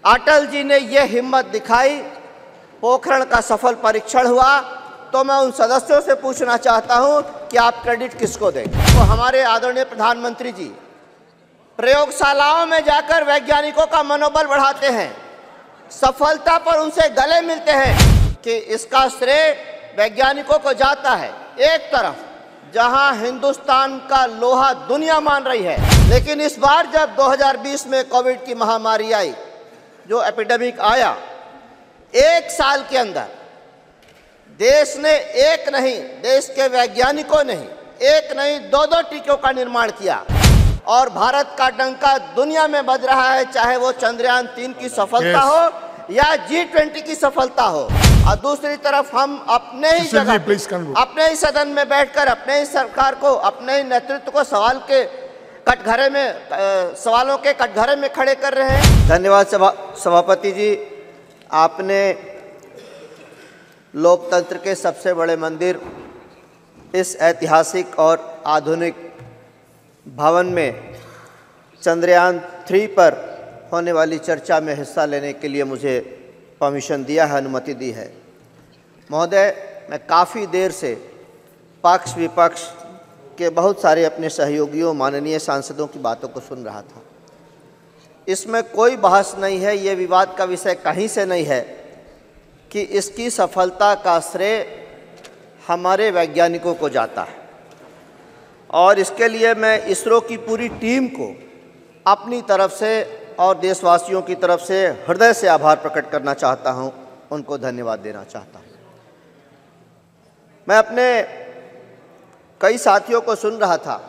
अटल जी ने ये हिम्मत दिखाई, पोखरण का सफल परीक्षण हुआ, तो मैं उन सदस्यों से पूछना चाहता हूं कि आप क्रेडिट किसको देंगे। तो हमारे आदरणीय प्रधानमंत्री जी प्रयोगशालाओं में जाकर वैज्ञानिकों का मनोबल बढ़ाते हैं, सफलता पर उनसे गले मिलते हैं कि इसका श्रेय वैज्ञानिकों को जाता है। एक तरफ जहां हिंदुस्तान का लोहा दुनिया मान रही है, लेकिन इस बार जब 2020 में कोविड की महामारी आई, जो एपिडेमिक आया, एक साल के अंदर देश ने एक नहीं, देश के वैज्ञानिकों ने एक नहीं दो टीकों का निर्माण किया और भारत का डंका दुनिया में बज रहा है, चाहे वो चंद्रयान 3 की सफलता हो या G20 की सफलता हो। और दूसरी तरफ हम अपने ही जगह, अपने ही सदन में बैठकर अपने ही सरकार को, अपने ही नेतृत्व को सवालों के कटघरे में खड़े कर रहे हैं। धन्यवाद सभापति जी, आपने लोकतंत्र के सबसे बड़े मंदिर, इस ऐतिहासिक और आधुनिक भवन में चंद्रयान 3 पर होने वाली चर्चा में हिस्सा लेने के लिए मुझे परमिशन दिया है, अनुमति दी है। महोदय, मैं काफ़ी देर से पक्ष विपक्ष के बहुत सारे अपने सहयोगियों, माननीय सांसदों की बातों को सुन रहा था। इसमें कोई बहस नहीं है, ये विवाद का विषय कहीं से नहीं है कि इसकी सफलता का श्रेय हमारे वैज्ञानिकों को जाता है और इसके लिए मैं इसरो की पूरी टीम को अपनी तरफ से और देशवासियों की तरफ से हृदय से आभार प्रकट करना चाहता हूं, उनको धन्यवाद देना चाहता हूं। मैं अपने कई साथियों को सुन रहा था,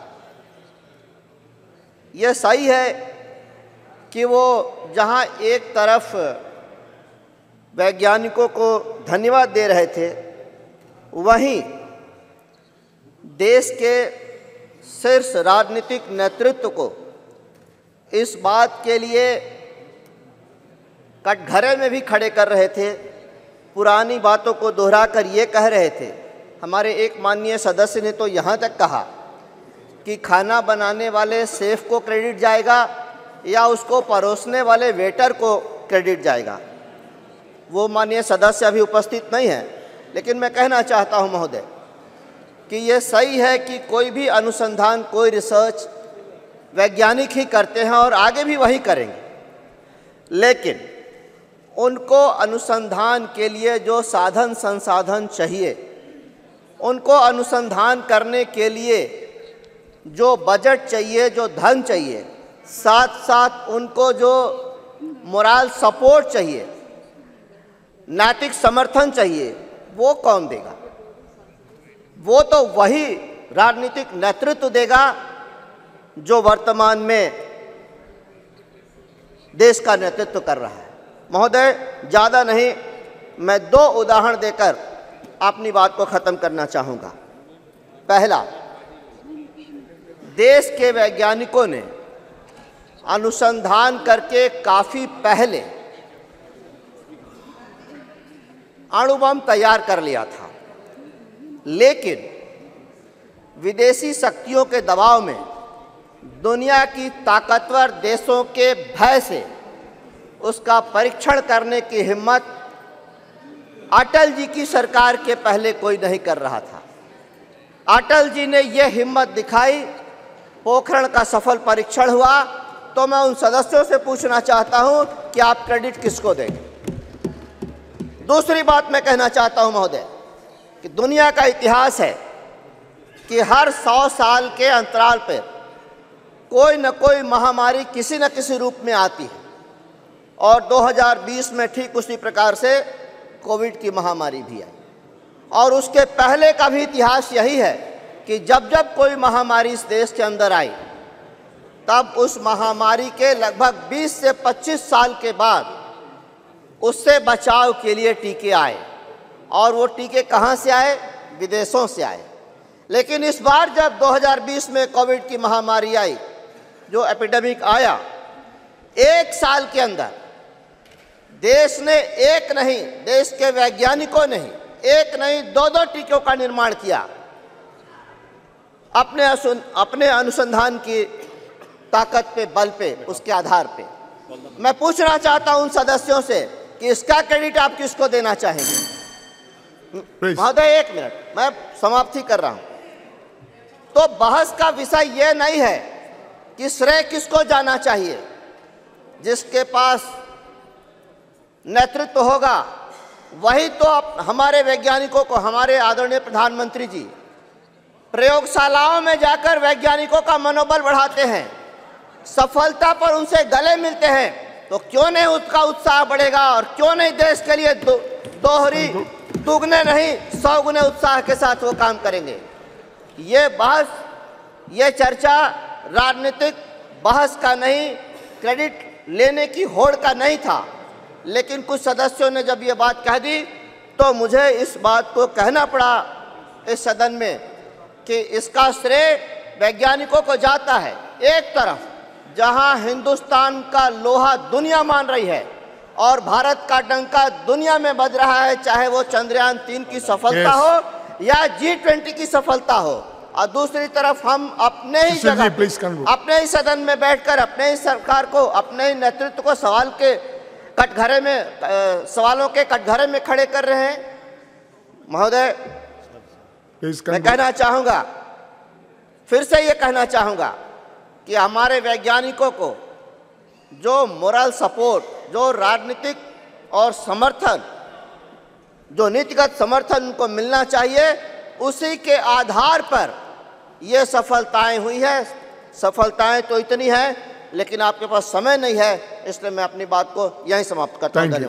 यह सही है कि वो जहां एक तरफ वैज्ञानिकों को धन्यवाद दे रहे थे, वहीं देश के शीर्ष राजनीतिक नेतृत्व को इस बात के लिए कटघरे में भी खड़े कर रहे थे, पुरानी बातों को दोहराकर ये कह रहे थे। हमारे एक माननीय सदस्य ने तो यहाँ तक कहा कि खाना बनाने वाले शेफ को क्रेडिट जाएगा या उसको परोसने वाले वेटर को क्रेडिट जाएगा। वो माननीय सदस्य अभी उपस्थित नहीं है, लेकिन मैं कहना चाहता हूं महोदय कि ये सही है कि कोई भी अनुसंधान, कोई रिसर्च वैज्ञानिक ही करते हैं और आगे भी वही करेंगे, लेकिन उनको अनुसंधान के लिए जो साधन संसाधन चाहिए, उनको अनुसंधान करने के लिए जो बजट चाहिए, जो धन चाहिए, साथ साथ उनको जो मोरल सपोर्ट चाहिए, नैतिक समर्थन चाहिए, वो कौन देगा? वो तो वही राजनीतिक नेतृत्व देगा जो वर्तमान में देश का नेतृत्व कर रहा है। महोदय, ज़्यादा नहीं, मैं 2 उदाहरण देकर अपनी बात को ख़त्म करना चाहूँगा। पहला, देश के वैज्ञानिकों ने अनुसंधान करके काफ़ी पहले अणु बम तैयार कर लिया था, लेकिन विदेशी शक्तियों के दबाव में, दुनिया की ताकतवर देशों के भय से उसका परीक्षण करने की हिम्मत अटल जी की सरकार के पहले कोई नहीं कर रहा था। अटल जी ने यह हिम्मत दिखाई, पोखरण का सफल परीक्षण हुआ, तो मैं उन सदस्यों से पूछना चाहता हूं कि आप क्रेडिट किसको देंगे। दूसरी बात मैं कहना चाहता हूं महोदय कि दुनिया का इतिहास है कि हर 100 साल के अंतराल पर कोई न कोई महामारी किसी न किसी रूप में आती है और 2020 में ठीक उसी प्रकार से कोविड की महामारी भी आई। और उसके पहले का भी इतिहास यही है कि जब जब कोई महामारी इस देश के अंदर आई, तब उस महामारी के लगभग 20 से 25 साल के बाद उससे बचाव के लिए टीके आए। और वो टीके कहाँ से आए? विदेशों से आए। लेकिन इस बार जब 2020 में कोविड की महामारी आई, जो एपिडेमिक आया, एक साल के अंदर देश ने एक नहीं, देश के वैज्ञानिकों ने एक नहीं दो टीकों का निर्माण किया अपने अनुसंधान की ताकत पे, बल पे, उसके आधार पे। मैं पूछना चाहता हूं उन सदस्यों से कि इसका क्रेडिट आप किसको देना चाहेंगे। महोदय, 1 मिनट, मैं समाप्ति कर रहा हूं। तो बहस का विषय यह नहीं है कि श्रेय किसको जाना चाहिए। जिसके पास नेतृत्व होगा वही तो हमारे वैज्ञानिकों को, हमारे आदरणीय प्रधानमंत्री जी प्रयोगशालाओं में जाकर वैज्ञानिकों का मनोबल बढ़ाते हैं, सफलता पर उनसे गले मिलते हैं, तो क्यों नहीं उसका उत्साह बढ़ेगा और क्यों नहीं देश के लिए दोहरी दुगने नहीं 100 गुने उत्साह के साथ वो काम करेंगे। ये बहस, ये चर्चा राजनीतिक बहस का नहीं, क्रेडिट लेने की होड़ का नहीं था। लेकिन कुछ सदस्यों ने जब ये बात कह दी तो मुझे इस बात को कहना पड़ा इस सदन में कि इसका श्रेय वैज्ञानिकों को जाता है। एक तरफ जहां हिंदुस्तान का लोहा दुनिया मान रही है और भारत का डंका दुनिया में बज रहा है, चाहे वो चंद्रयान 3 की सफलता हो या G20 की सफलता हो, और दूसरी तरफ हम अपने ही जगह, अपने ही सदन में बैठकर अपने ही सरकार को, अपने ही नेतृत्व को सवालों के कटघरे में खड़े कर रहे हैं। महोदय, मैं कहना चाहूंगा, फिर से ये कहना चाहूंगा कि हमारे वैज्ञानिकों को जो मोरल सपोर्ट, जो राजनीतिक और समर्थन, जो नीतिगत समर्थन उनको मिलना चाहिए, उसी के आधार पर ये सफलताएं हुई है। सफलताएं तो इतनी हैं, लेकिन आपके पास समय नहीं है, इसलिए मैं अपनी बात को यहीं समाप्त करता हूं।